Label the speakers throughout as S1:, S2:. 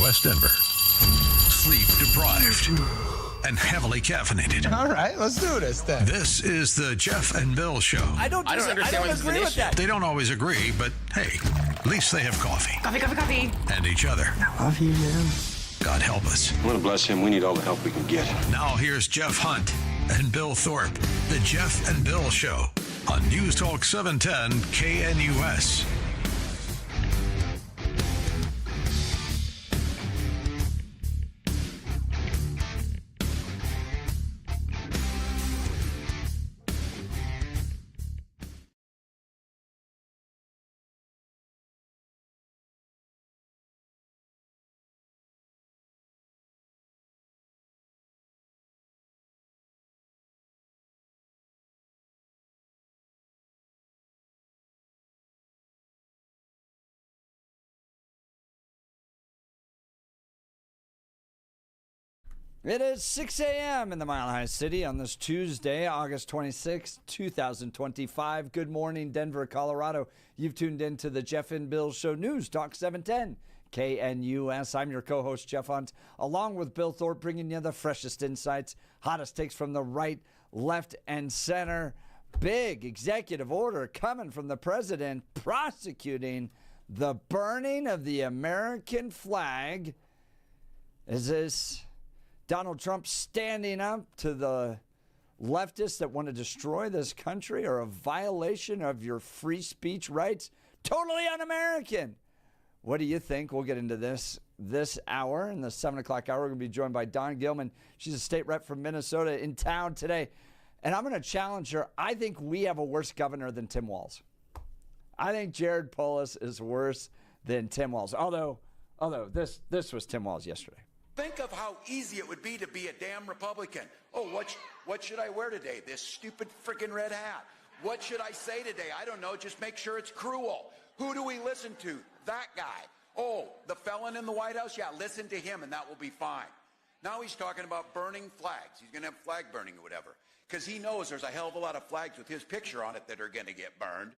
S1: West Denver. Sleep deprived and heavily caffeinated.
S2: All right, let's do this then.
S1: This is the Jeff and Bill Show.
S3: I don't agree with that.
S1: They don't always agree, but hey, at least they have coffee.
S3: Coffee.
S1: And each other.
S4: I love you, man.
S1: God help us.
S5: I want to bless him. We need all the help we can get.
S1: Now here's Jeff Hunt and Bill Thorpe. The Jeff and Bill Show on News Talk 710 KNUS.
S3: It is 6 a.m. in the Mile High City on this Tuesday, August 26, 2025. Good morning, Denver, Colorado. You've tuned in to the Jeff and Bill Show, News Talk 710 KNUS. I'm your co-host, Jeff Hunt, along with Bill Thorpe, bringing you the freshest insights, hottest takes from the right, left, and center. Big executive order coming from the president prosecuting the burning of the American flag. Is this Donald Trump standing up to the leftists that want to destroy this country, or a violation of your free speech rights? Totally un-American. What do you think? We'll get into this hour. In the 7 o'clock hour, we're going to be joined by Dawn Gilman. She's a state rep from Minnesota in town today. And I'm going to challenge her. I think we have a worse governor than Tim Walz. I think Jared Polis is worse than Tim Walz. Although this was Tim Walz yesterday.
S6: Think of how easy it would be to be a damn Republican. Oh, what should I wear today? This stupid freaking red hat. What should I say today? I don't know. Just make sure it's cruel. Who do we listen to? That guy. Oh, the felon in the White House? Yeah, listen to him and that will be fine. Now he's talking about burning flags. He's going to have flag burning or whatever. Because he knows there's a hell of a lot of flags with his picture on it that are going to get burned.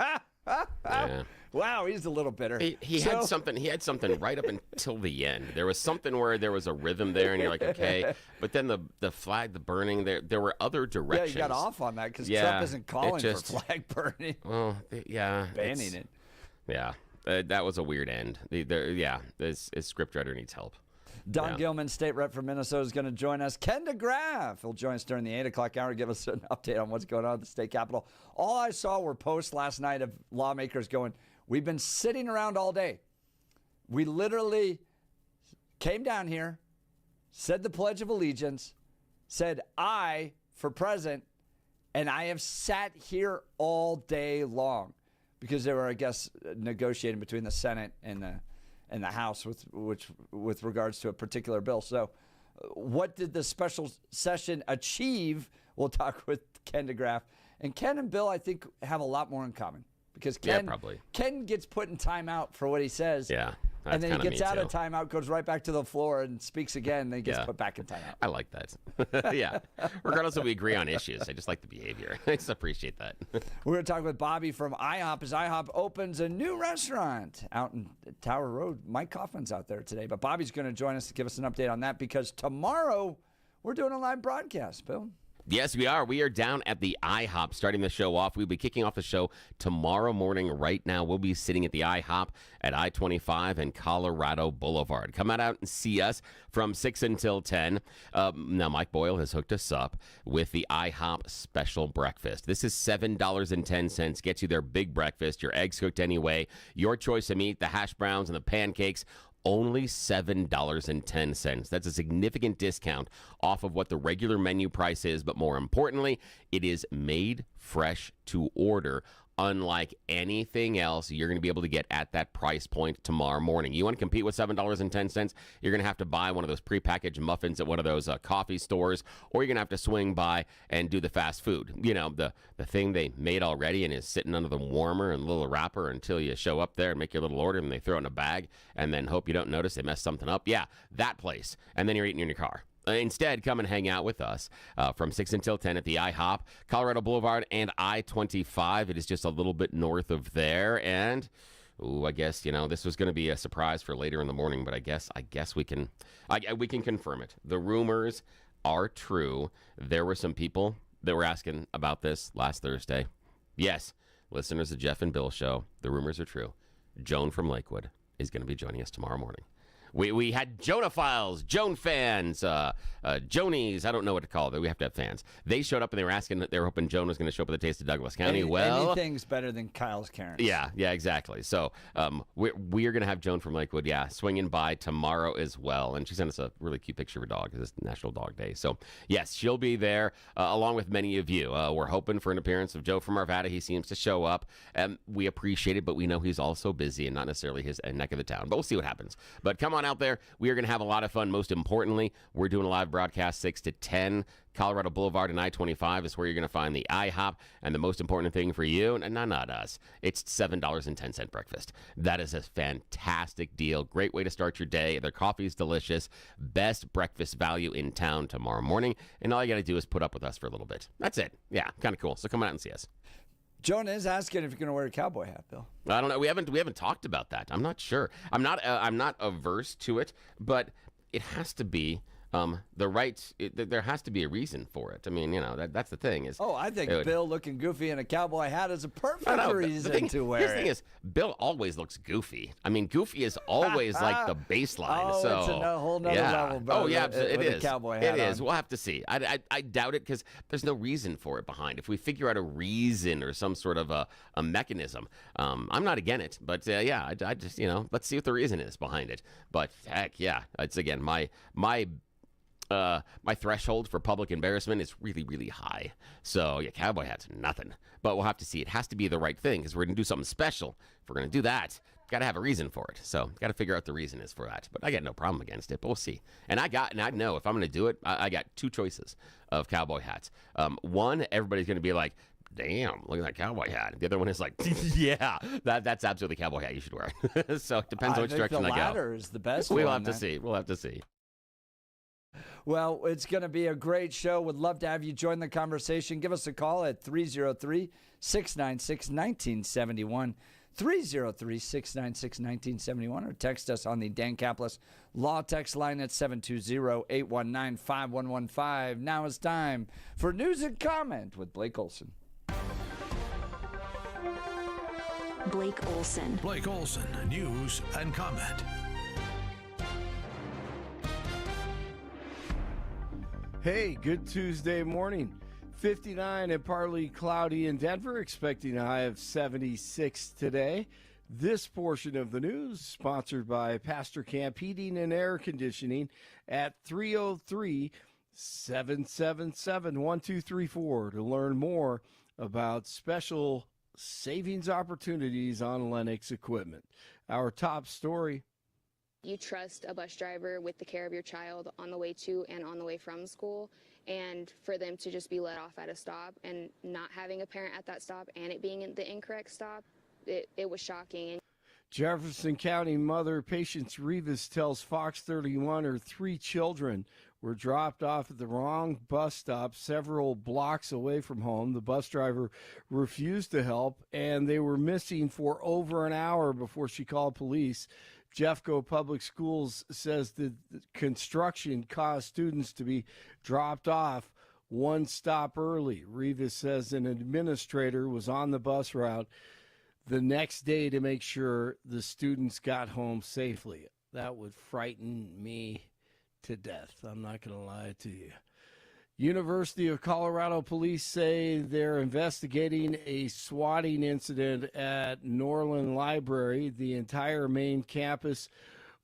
S3: Yeah. Wow, he's a little bitter.
S7: He had something right up until the end. There was something where there was a rhythm there, and you're like, okay. But then the flag, the burning, there were other directions.
S3: Yeah, you got off on that because Trump isn't calling for flag burning.
S7: Well, yeah.
S3: Banning it.
S7: Yeah, that was a weird end. His scriptwriter needs help.
S3: Dawn Gilman, state rep from Minnesota, is going to join us. Ken DeGraff will join us during the 8 o'clock hour to give us an update on what's going on at the state capitol. All I saw were posts last night of lawmakers going, we've been sitting around all day. We literally came down here, said the Pledge of Allegiance, said I for president, and I have sat here all day long because they were, I guess, negotiating between the Senate and the House with regards to a particular bill. So what did the special session achieve? We'll talk with Ken DeGraff. And Ken and Bill, I think, have a lot more in common. Because Ken gets put in timeout for what he says.
S7: Yeah.
S3: And then he gets out of timeout, goes right back to the floor and speaks again, and then he gets put back in timeout.
S7: I like that. Yeah. Regardless if we agree on issues, I just like the behavior. I just appreciate that.
S3: We're going to talk with Bobby from IHOP as IHOP opens a new restaurant out in Tower Road. Mike Kaufman's out there today, but Bobby's going to join us to give us an update on that because tomorrow we're doing a live broadcast, Bill.
S7: Yes, we are. We are down at the IHOP starting the show off. We'll be kicking off the show tomorrow morning. Right now, we'll be sitting at the IHOP at I-25 and Colorado Boulevard. Come out and see us from 6 until 10. Now, Mike Boyle has hooked us up with the IHOP special breakfast. This is $7.10. Gets you their big breakfast, your eggs cooked anyway, your choice of meat, the hash browns and the pancakes. Only $7.10. That's a significant discount off of what the regular menu price is, but more importantly, it is made fresh to order, unlike anything else you're going to be able to get at that price point tomorrow morning. You want to compete with $7.10, you're going to have to buy one of those prepackaged muffins at one of those coffee stores, or you're going to have to swing by and do the fast food. You know, the thing they made already and is sitting under the warmer and little wrapper until you show up there and make your little order and they throw it in a bag and then hope you don't notice they messed something up. Yeah, that place. And then you're eating in your car. Instead, come and hang out with us from 6 until 10 at the IHOP, Colorado Boulevard and I-25. It is just a little bit north of there. And Ooh, I guess, this was going to be a surprise for later in the morning, but I guess we can confirm it. The rumors are true. There were some people that were asking about this last Thursday. Yes, listeners of Jeff and Bill show, the rumors are true. Joan from Lakewood is going to be joining us tomorrow morning. We had Jonaphiles, Joan fans, Jonies, I don't know what to call it. We have to have fans. They showed up and they were asking, they were hoping Joan was going to show up at the Taste of Douglas County.
S3: Anything's better than Kyle's Karens.
S7: Yeah, exactly. So we are going to have Joan from Lakewood, swinging by tomorrow as well. And she sent us a really cute picture of her dog because it's National Dog Day. So, yes, she'll be there along with many of you. We're hoping for an appearance of Joe from Arvada. He seems to show up. We appreciate it, but we know he's also busy and not necessarily his neck of the town. But we'll see what happens. But come on out there. We are going to have a lot of fun. Most importantly, we're doing a live broadcast 6 to 10. Colorado Boulevard and I-25 is where you're going to find the IHOP. And the most important thing for you, and not us, it's $7.10 breakfast. That is a fantastic deal. Great way to start your day. Their coffee is delicious. Best breakfast value in town tomorrow morning. And all you got to do is put up with us for a little bit. That's it. Yeah, kind of cool. So come on out and see us.
S3: Jonah is asking if you're going to wear a cowboy hat, Bill.
S7: I don't know. We haven't talked about that. I'm not sure. I'm not averse to it, but it has to be there has to be a reason for it. I mean, that's the thing is.
S3: Oh, I think Bill looking goofy in a cowboy hat is a perfect reason to wear it.
S7: Here's the thing is, Bill always looks goofy. I mean, goofy is always like the baseline.
S3: Oh,
S7: so,
S3: it's a whole nother level. Bro,
S7: oh, yeah, it is.
S3: A cowboy hat
S7: it is.
S3: On.
S7: We'll have to see. I doubt it because there's no reason for it behind. If we figure out a reason or some sort of a mechanism, I'm not against it. But I just let's see what the reason is behind it. But heck, yeah, it's again my threshold for public embarrassment is really, really high. So, cowboy hat's nothing. But we'll have to see. It has to be the right thing because we're going to do something special. If we're going to do that, got to have a reason for it. So, got to figure out the reason is for that. But I got no problem against it, but we'll see. And I know if I'm going to do it, I got two choices of cowboy hats. One, everybody's going to be like, damn, look at that cowboy hat. The other one is like, yeah, that's absolutely cowboy hat you should wear. So, it depends on which direction I go.
S3: The latter is the best
S7: We'll have to see. We'll have to see.
S3: Well, it's going to be a great show. Would love to have you join the conversation. Give us a call at 303-696-1971. 303-696-1971 or text us on the Dan Caplis Law Text line at 720-819-5115. Now it's time for News and Comment with Blake Olson.
S2: Blake Olson.
S1: Blake Olson, News and Comment.
S4: Hey, good Tuesday morning. 59 and partly cloudy in Denver, expecting a high of 76 today. This portion of the news sponsored by Pastor Camp Heating and Air Conditioning at 303-777-1234 to learn more about special savings opportunities on Lennox equipment. Our top story.
S8: You trust a bus driver with the care of your child on the way to and on the way from school, and for them to just be let off at a stop and not having a parent at that stop and it being the incorrect stop, it was shocking.
S4: Jefferson County mother Patience Rivas tells Fox 31 her 3 children were dropped off at the wrong bus stop several blocks away from home. The bus driver refused to help, and they were missing for over an hour before she called police. Jeffco Public Schools says that the construction caused students to be dropped off one stop early. Rivas says an administrator was on the bus route the next day to make sure the students got home safely. That would frighten me to death. I'm not going to lie to you. University of Colorado police say they're investigating a swatting incident at Norland Library. The entire main campus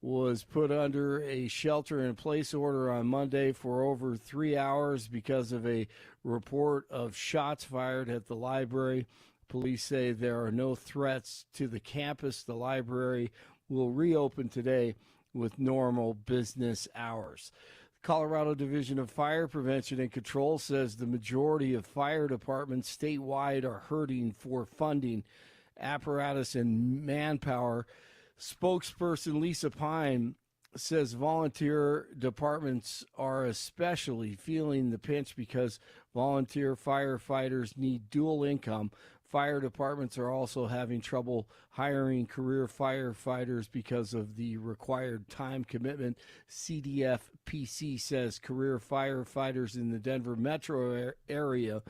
S4: was put under a shelter-in-place order on Monday for over 3 hours because of a report of shots fired at the library. Police say there are no threats to the campus. The library will reopen today with normal business hours. Colorado Division of Fire Prevention and Control says the majority of fire departments statewide are hurting for funding, apparatus, and manpower. Spokesperson Lisa Pine says volunteer departments are especially feeling the pinch because volunteer firefighters need dual income Fire departments are also having trouble hiring career firefighters because of the required time commitment. CDF-PC says career firefighters in the Denver metro area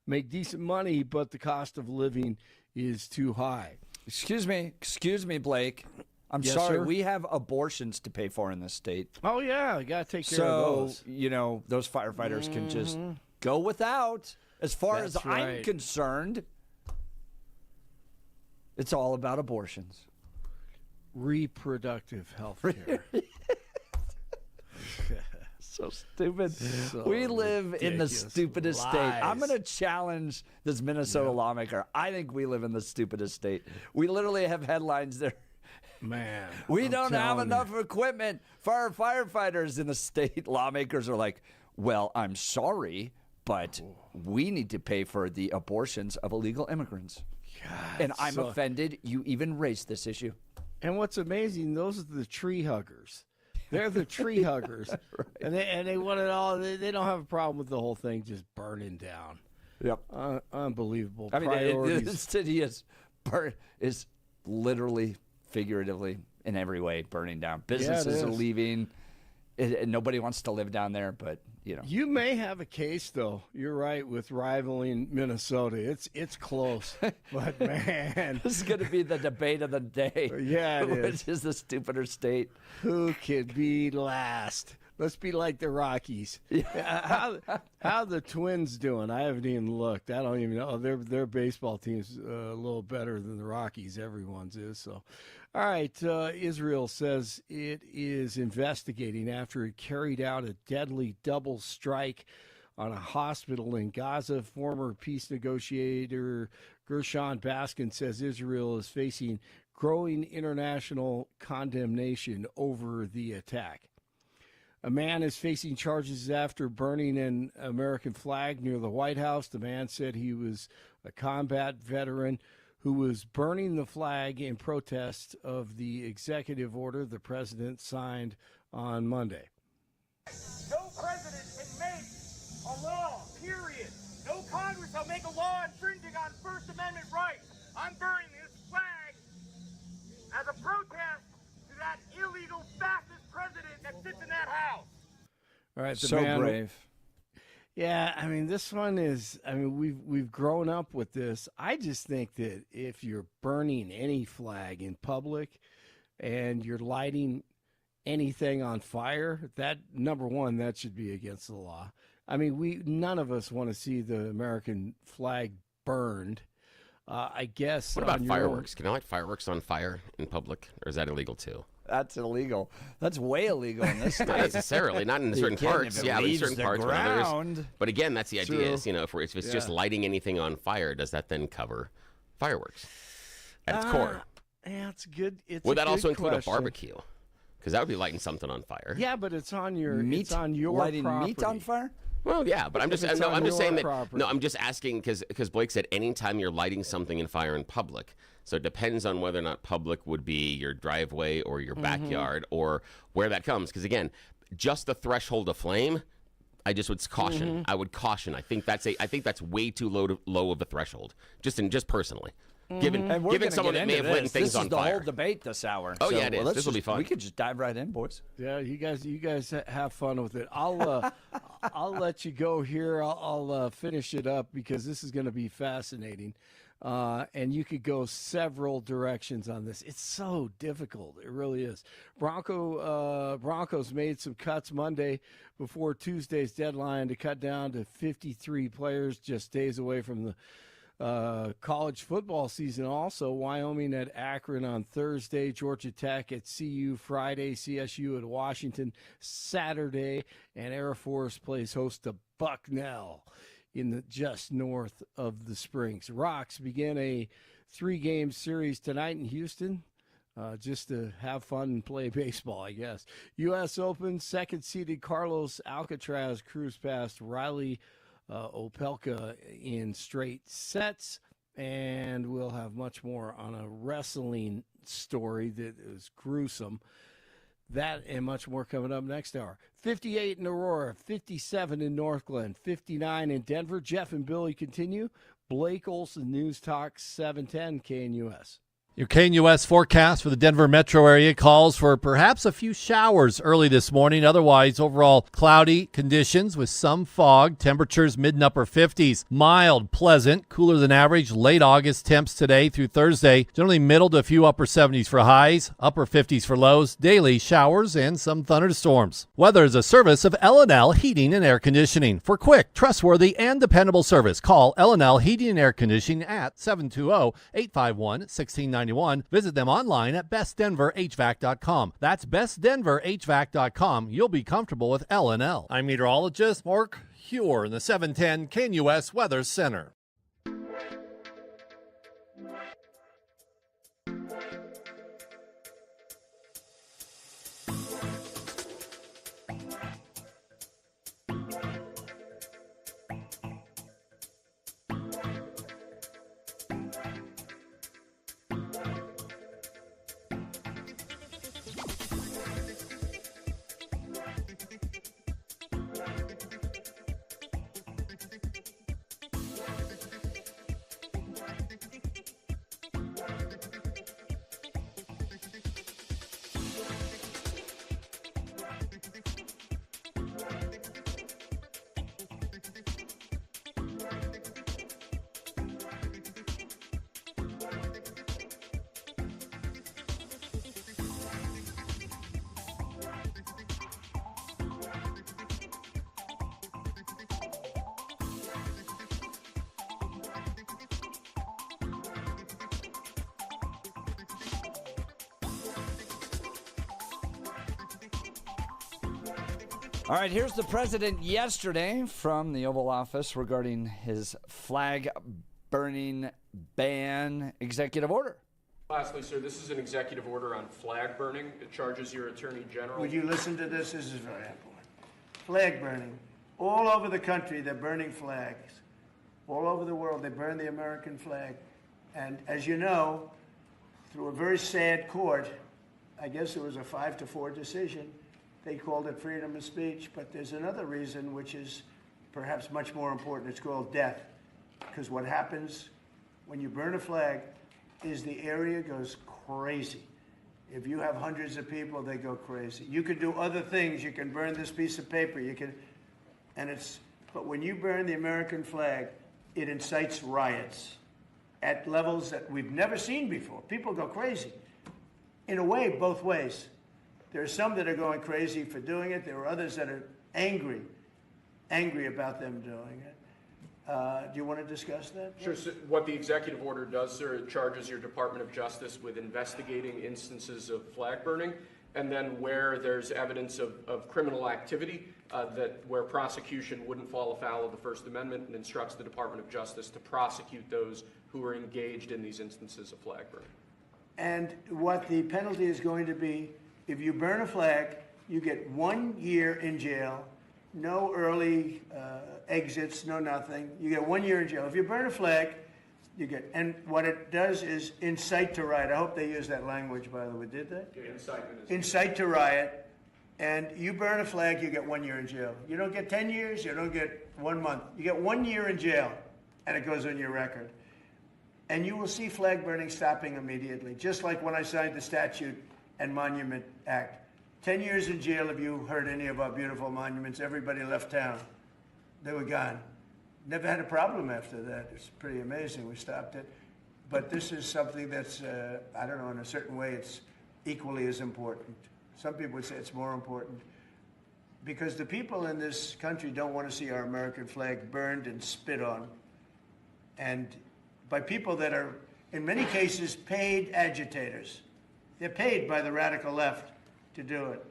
S4: make decent money, but the cost of living is too high.
S3: Excuse me, Blake. I'm
S4: Yes,
S3: sorry.
S4: sir?
S3: We have abortions to pay for in this state.
S4: Oh, yeah, you got to take care of
S3: So,
S4: those.
S3: those firefighters can just go without. As far
S4: That's
S3: as I'm
S4: right.
S3: concerned, it's all about abortions.
S4: Reproductive health care.
S3: So stupid.
S4: So
S3: we live in the
S4: ridiculous.
S3: stupidest state. I'm
S4: Lies.
S3: going to challenge this Minnesota lawmaker. I think we live in the stupidest state. We literally have headlines there.
S4: Man.
S3: We
S4: I'm
S3: don't have
S4: telling you.
S3: enough equipment for our firefighters in the state. Lawmakers are like, well, I'm sorry, but we need to pay for the abortions of illegal immigrants.
S4: God,
S3: And I'm
S4: so-
S3: offended you even raised this issue.
S4: And what's amazing, those are the tree huggers. They're the tree huggers. And they want it all. They don't have a problem with the whole thing just burning down.
S3: Yep.
S4: Unbelievable.
S3: I mean,
S4: Priorities.
S3: the city is literally, figuratively, in every way burning down. Businesses are
S4: is.
S3: leaving. Nobody wants to live down there, but
S4: You may have a case, though. You're right with rivaling Minnesota. It's close, but man,
S3: this is going to be the debate of the day.
S4: Yeah, it
S3: Which is the stupider state?
S4: who could be last? Let's be like the Rockies. How the Twins doing? I haven't even looked. I don't even know. Their baseball team's a little better than the Rockies. Everyone's is. So, all right. Israel says it is investigating after it carried out a deadly double strike on a hospital in Gaza. Former peace negotiator Gershon Baskin says Israel is facing growing international condemnation over the attack. A man is facing charges after burning an American flag near the White House. The man said he was a combat veteran who was burning the flag in protest of the executive order the president signed on Monday.
S9: No president can make a law, period. No Congress will make a law infringing on First Amendment rights. I'm burning this flag as a protest to that illegal fascist president that sits in that house.
S4: All right, the
S3: So
S4: man,
S3: brave.
S4: Yeah, I mean, this one is. I mean, we've grown up with this. I just think that if you're burning any flag in public, and you're lighting anything on fire, that number one, that should be against the law. I mean, none of us want to see the American flag burned. I guess.
S7: What about
S4: on your-
S7: fireworks? Can I light fireworks on fire in public, or is that illegal too?
S3: That's illegal. That's way illegal in this
S7: Not
S3: state.
S7: necessarily, not in certain
S3: can if
S7: parts.
S3: it
S7: Yeah, but in
S3: leaves
S7: certain
S3: the
S7: parts, but others.
S3: ground.
S7: But again, that's the idea.
S4: True.
S7: Is if it's just
S4: Yeah.
S7: lighting anything on fire, does that then cover fireworks at its core?
S4: Yeah, it's good. It's
S7: Would
S4: a
S7: that
S4: good
S7: also include
S4: question.
S7: a barbecue? Because that would be lighting something on fire.
S4: Yeah, but it's on your
S3: Meat,
S4: It's on your
S3: lighting
S4: property.
S3: meat on fire?
S7: Well, yeah, but I'm just
S4: it's
S7: no,
S4: on
S7: I'm just saying
S4: your
S7: that.
S4: property.
S7: No, I'm just asking because Blake said anytime you're lighting something in fire in public. So it depends on whether or not public would be your driveway or your backyard or where that comes. Because again, just the threshold of flame, I just would caution. I would caution. I think that's way too low of a threshold. Just personally, given
S3: And we're
S7: given
S3: gonna
S7: someone
S3: get
S7: that may
S3: into
S7: have lit
S3: this.
S7: things
S3: This
S7: on
S3: is the
S7: fire.
S3: whole debate this hour.
S7: Oh, yeah, it is.
S3: let's
S7: This will be fun.
S3: We could just dive right in, boys.
S4: Yeah, you guys have fun with it. I'll let you go here. I'll finish it up because this is going to be fascinating, and you could go several directions on this. It's so difficult. It really is. Broncos made some cuts Monday before Tuesday's deadline to cut down to 53 players, just days away from the college football season. Also, Wyoming at Akron on Thursday, Georgia Tech at CU Friday, CSU at Washington Saturday, and Air Force plays host to Bucknell in the just north of the Springs. Rocks begin a 3-game series tonight in Houston. Just to have fun and play baseball, I guess. U.S. Open, second-seeded Carlos Alcaraz cruised past Riley Opelka in straight sets, and we'll have much more on a wrestling story that is gruesome. That and much more coming up next hour. 58 in Aurora, 57 in Northglenn, 59 in Denver. Jeff and Billy continue. Blake Olson, News Talk 710 KNUS.
S10: Your KNUS forecast for the Denver metro area calls for perhaps a few showers early this morning. Otherwise, overall cloudy conditions with some fog. Temperatures mid and upper 50s. Mild, pleasant, cooler than average. Late August temps today through Thursday. Generally middle to a few upper 70s for highs. Upper 50s for lows. Daily showers and some thunderstorms. Weather is a service of L&L Heating and Air Conditioning. For quick, trustworthy, and dependable service, call L&L Heating and Air Conditioning at 720-851-1691. Visit them online at bestdenverhvac.com. That's bestdenverhvac.com. You'll be comfortable with L&L. I'm meteorologist Mark Huer in the 710 KNUS Weather Center.
S3: All right, here's the president yesterday from the Oval Office regarding his flag burning ban executive order.
S11: Lastly, sir, this is an executive order on flag burning. It charges your attorney general.
S12: Would you listen to this? This is very important. Flag burning. All over the country, they're burning flags. All over the world, they burn the American flag. And as you know, through a very sad court, I guess it was a 5-4 decision, they called it freedom of speech, but there's another reason which is perhaps much more important. It's called death. Because what happens when you burn a flag is the area goes crazy. If you have hundreds of people, they go crazy. You can do other things. You can burn this piece of paper. But when you burn the American flag, it incites riots at levels that we've never seen before. People go crazy. In a way, both ways. There are some that are going crazy for doing it. There are others that are angry about them doing it. Do you want to discuss that?
S11: Sure. So what the executive order does, sir, it charges your Department of Justice with investigating instances of flag burning, and then where there's evidence of criminal activity, where prosecution wouldn't fall afoul of the First Amendment, and instructs the Department of Justice to prosecute those who are engaged in these instances of flag burning.
S12: And what the penalty is going to be, if you burn a flag, you get 1 year in jail, no early exits, no nothing. You get 1 year in jail. If you burn a flag, you get, and what it does is incite to riot. I hope they use that language, by the way. Did they?
S11: Yeah, incitement is
S12: incite to riot. And you burn a flag, you get 1 year in jail. You don't get 10 years, you don't get 1 month. You get 1 year in jail, and it goes on your record. And you will see flag burning stopping immediately, just like when I signed the Statute and Monument Act. 10 years in jail if you hurt any of our beautiful monuments. Everybody left town. They were gone. Never had a problem after that. It's pretty amazing. We stopped it. But this is something that's, I don't know, in a certain way, it's equally as important. Some people would say it's more important. Because the people in this country don't want to see our American flag burned and spit on. And by people that are, in many cases, paid agitators. They're paid by the radical left to do it.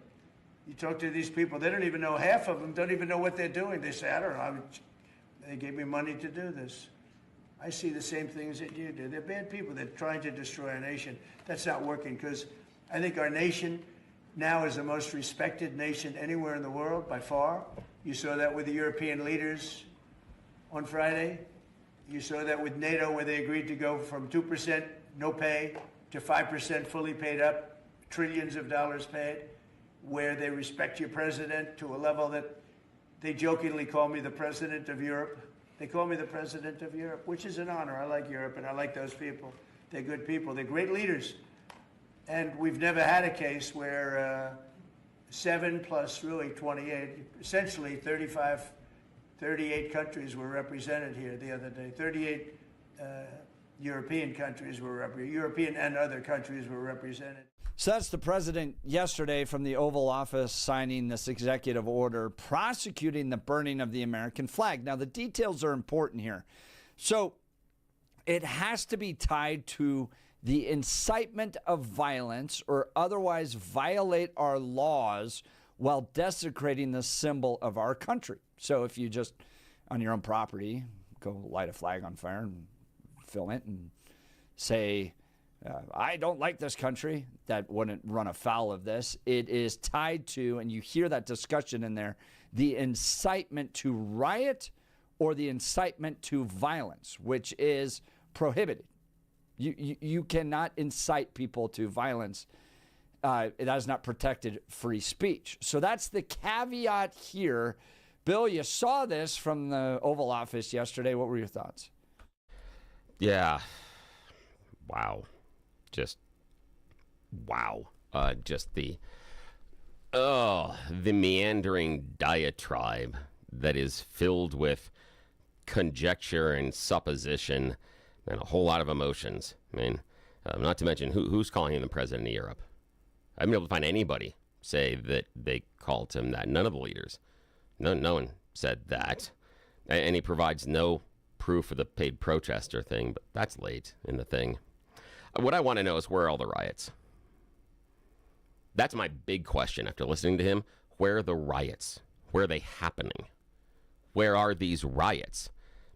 S12: You talk to these people, they don't even know, half of them don't even know what they're doing. They say, I don't know, they gave me money to do this. I see the same things that you do. They're bad people. They're trying to destroy our nation. That's not working, because I think our nation now is the most respected nation anywhere in the world, by far. You saw that with the European leaders on Friday. You saw that with NATO, where they agreed to go from 2% no pay to 5% fully paid up, trillions of dollars paid, where they respect your president to a level that they jokingly call me the president of Europe. They call me the president of Europe, which is an honor. I like Europe, and I like those people. They're good people. They're great leaders. And we've never had a case where 7 plus really 28, essentially 38 countries were represented here the other day. 38 European countries were represented. European and other countries were represented.
S3: So that's the president yesterday from the Oval Office signing this executive order prosecuting the burning of the American flag. Now, the details are important here. So it has to be tied to the incitement of violence or otherwise violate our laws while desecrating the symbol of our country. So if you just, on your own property, go light a flag on fire and film it and say, I don't like this country, that wouldn't run afoul of this. It is tied to, and you hear that discussion in there, the incitement to riot or the incitement to violence, which is prohibited. You cannot incite people to violence. That is not protected free speech. So that's the caveat here. Bill, you saw this from the Oval Office yesterday. What were your thoughts?
S7: Yeah. Wow. Just wow. Just the meandering diatribe that is filled with conjecture and supposition and a whole lot of emotions. I mean, not to mention who's calling him the president of Europe. I haven't been able to find anybody say that they called him that. None of the leaders. No one said that. And he provides no proof of the paid protester thing, but that's late in the thing. What I want to know is, where are all the riots? That's my big question after listening to him. Where are the riots? Where are they happening? Where are these riots?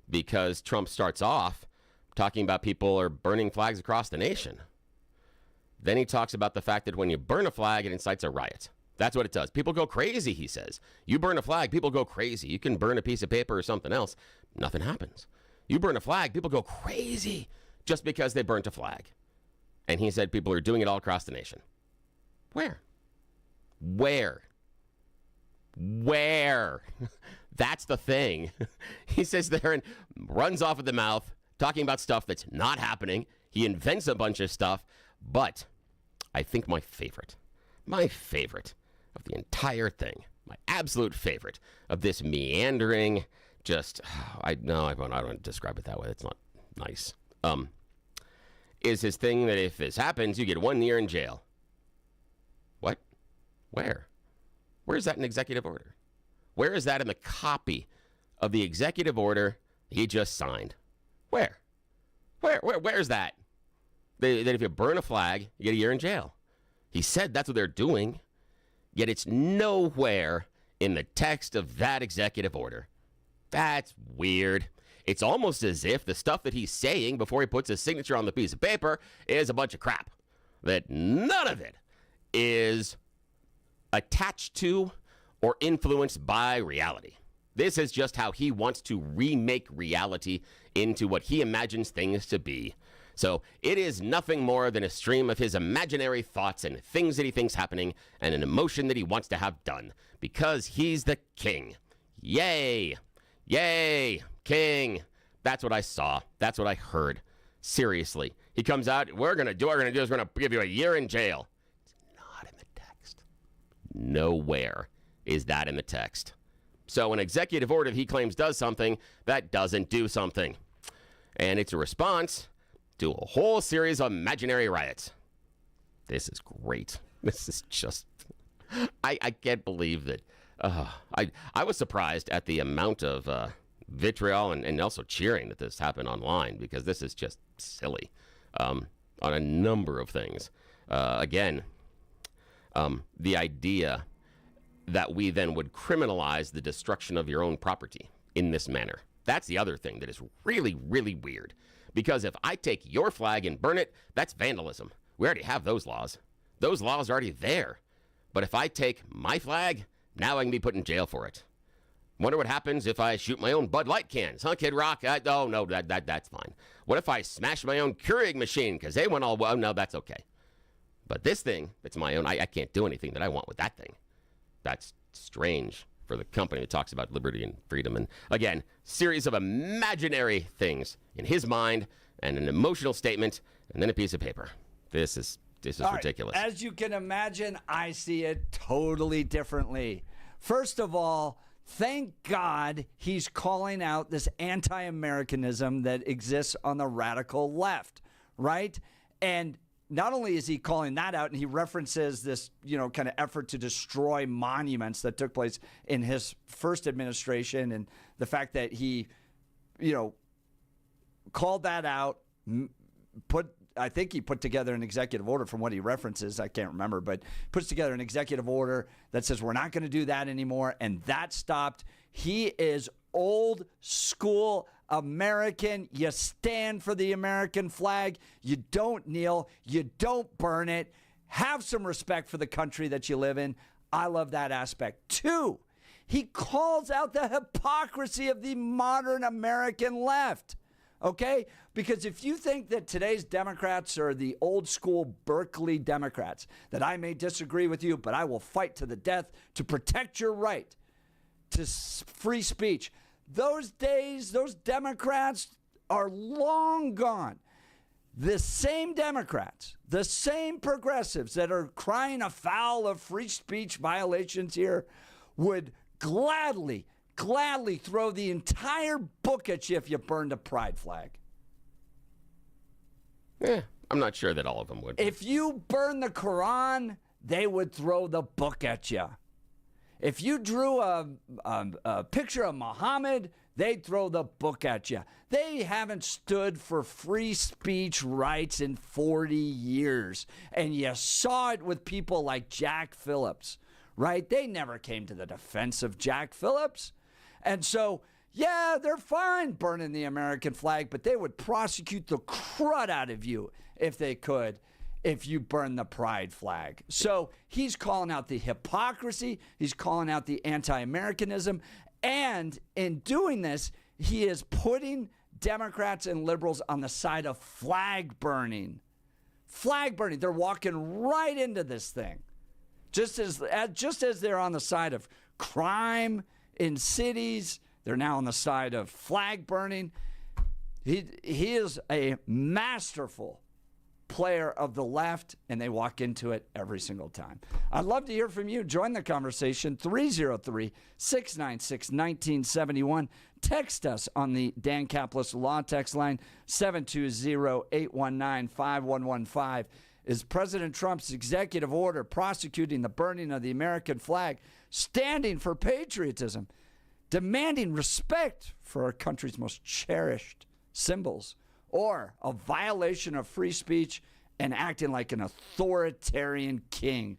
S7: Because Trump starts off talking about people are burning flags across the nation. Then he talks about the fact that when you burn a flag, it incites a riot. That's what it does. People go crazy, he says. You burn a flag, people go crazy. You can burn a piece of paper or something else. Nothing happens. You burn a flag, people go crazy just because they burnt a flag. And he said people are doing it all across the nation. Where? That's the thing. He sits there and runs off at the mouth, talking about stuff that's not happening. He invents a bunch of stuff. But I think my favorite of the entire thing, my absolute favorite of this meandering, I don't describe it that way. It's not nice. Is his thing that if this happens, you get 1 year in jail. What? Where? Where is that in executive order? Where is that in the copy of the executive order he just signed? Where is that? That if you burn a flag, you get 1 year in jail. He said that's what they're doing, yet it's nowhere in the text of that executive order. That's weird. It's almost as if the stuff that he's saying before he puts his signature on the piece of paper is a bunch of crap. That none of it is attached to or influenced by reality. This is just how he wants to remake reality into what he imagines things to be. So it is nothing more than a stream of his imaginary thoughts and things that he thinks happening and an emotion that he wants to have done because he's the king. Yay! Yay! King! That's what I saw. That's what I heard. Seriously. He comes out, we're going to do is we're going to give you 1 year in jail. It's not in the text. Nowhere is that in the text. So an executive order that he claims does something that doesn't do something. And it's a response to a whole series of imaginary riots. This is great. This is just... I can't believe that... I was surprised at the amount of vitriol and also cheering that this happened online, because this is just silly on a number of things. Again, the idea that we then would criminalize the destruction of your own property in this manner. That's the other thing that is really, really weird. Because if I take your flag and burn it, that's vandalism. We already have those laws. Those laws are already there. But if I take my flag, now I can be put in jail for it. Wonder what happens if I shoot my own Bud Light cans, huh, Kid Rock? Oh, no, that's fine. What if I smash my own Keurig machine because they went all, well, no, that's okay. But this thing, that's my own, I can't do anything that I want with that thing. That's strange. for the company that talks about liberty and freedom. And again, series of imaginary things in his mind and an emotional statement and then a piece of paper. This is ridiculous.
S3: Right. As you can imagine, I see it totally differently. First of all, thank God he's calling out this anti-Americanism that exists on the radical left, right? And not only is he calling that out, and he references this, kind of effort to destroy monuments that took place in his first administration, and the fact that he, called that out, I think he put together an executive order from what he references. I can't remember, but puts together an executive order that says we're not going to do that anymore, and that stopped. He is old school American. You stand for the American flag. You don't kneel. You don't burn it. Have some respect for the country that you live in. I love that aspect. 2, he calls out the hypocrisy of the modern American left. Okay? Because if you think that today's Democrats are the old school Berkeley Democrats, that I may disagree with you, but I will fight to the death to protect your right to free speech. Those days, those Democrats are long gone. The same Democrats, the same progressives that are crying afoul of free speech violations here would gladly throw the entire book at you if you burned a pride flag.
S7: I'm not sure that all of them would.
S3: If you burn the Quran, they would throw the book at you. If you drew a picture of Muhammad, they'd throw the book at you. They haven't stood for free speech rights in 40 years. And you saw it with people like Jack Phillips, right? They never came to the defense of Jack Phillips. And so, yeah, they're fine burning the American flag, but they would prosecute the crud out of you if they could, if you burn the pride flag. So he's calling out the hypocrisy. He's calling out the anti-Americanism. And in doing this, he is putting Democrats and liberals on the side of flag burning. Flag burning. They're walking right into this thing. Just as they're on the side of crime in cities, they're now on the side of flag burning. He is a masterful player of the left, and they walk into it every single time. I'd love to hear from you. Join the conversation. 303-696-1971. Text us on the Dan Caplis Law text line. 720-819-5115. Is President Trump's executive order prosecuting the burning of the American flag, standing for patriotism, demanding respect for our country's most cherished symbols, or a violation of free speech and acting like an authoritarian king?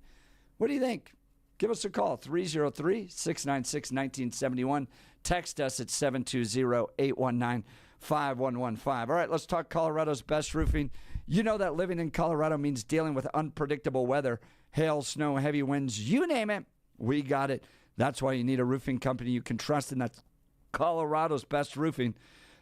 S3: What do you think? Give us a call, 303-696-1971. Text us at 720-819-5115. All right, let's talk Colorado's best roofing. You know that living in Colorado means dealing with unpredictable weather, hail, snow, heavy winds, you name it, we got it. That's why you need a roofing company you can trust, and that's Colorado's best roofing.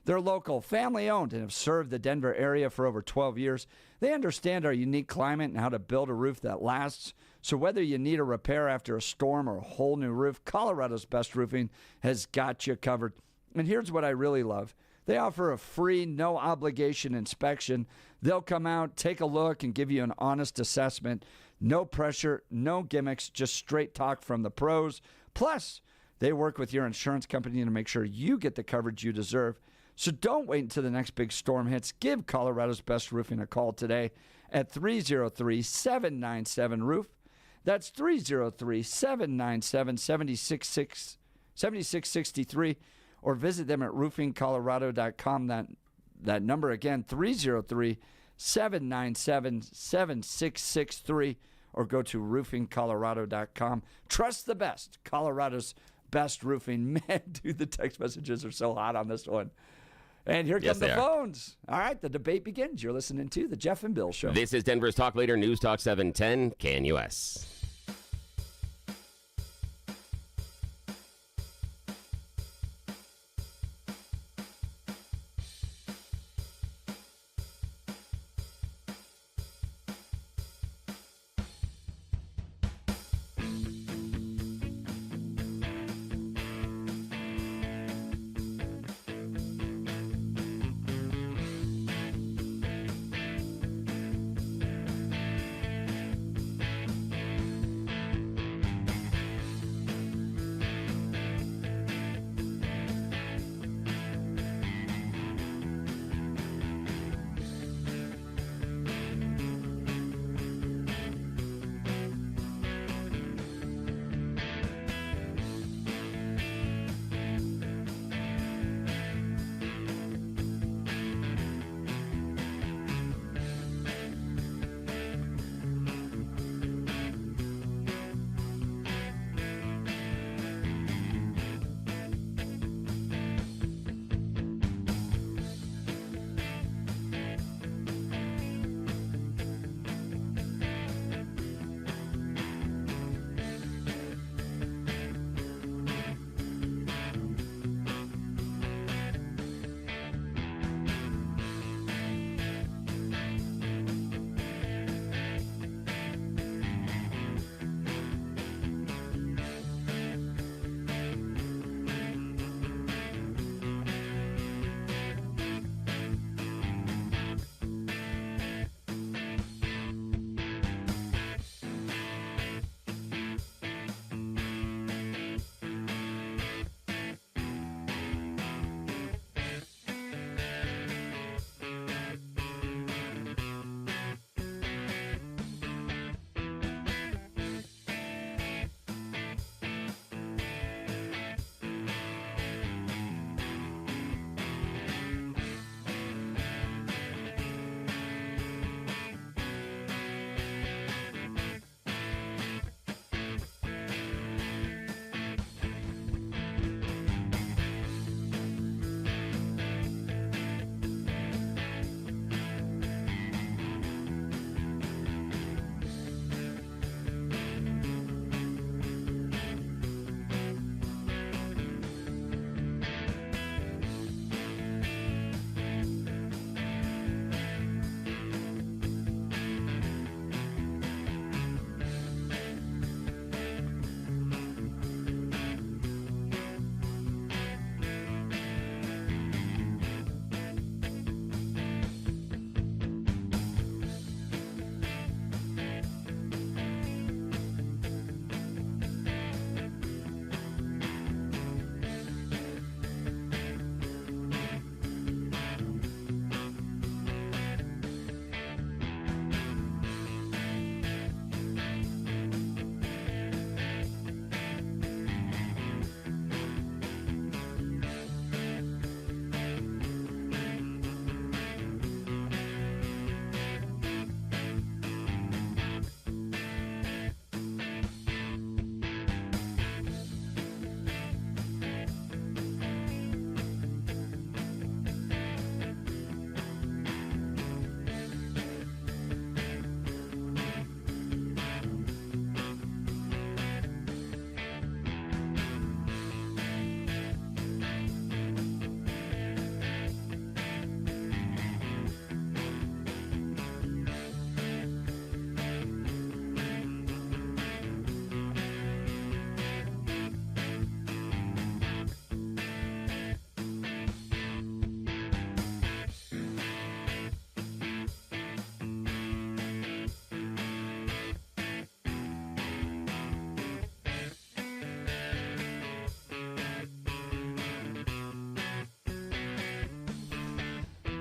S3: They're local, family-owned, and have served the Denver area for over 12 years. They understand our unique climate and how to build a roof that lasts. So whether you need a repair after a storm or a whole new roof, Colorado's best roofing has got you covered. And here's what I really love. They offer a free, no-obligation inspection. They'll come out, take a look, and give you an honest assessment. No pressure, no gimmicks, just straight talk from the pros. Plus, they work with your insurance company to make sure you get the coverage you deserve. So don't wait until the next big storm hits. Give Colorado's Best Roofing a call today at 303-797-ROOF. That's 303-797-7663, or visit them at roofingcolorado.com. That number again, 303-797-7663, or go to roofingcolorado.com. Trust the best, Colorado's best roofing. Man, dude, the text messages are so hot on this one. And here come the phones. All right, the debate begins. You're listening to The Jeff and Bill Show.
S7: This is Denver's Talk Leader, News Talk 710, KNUS.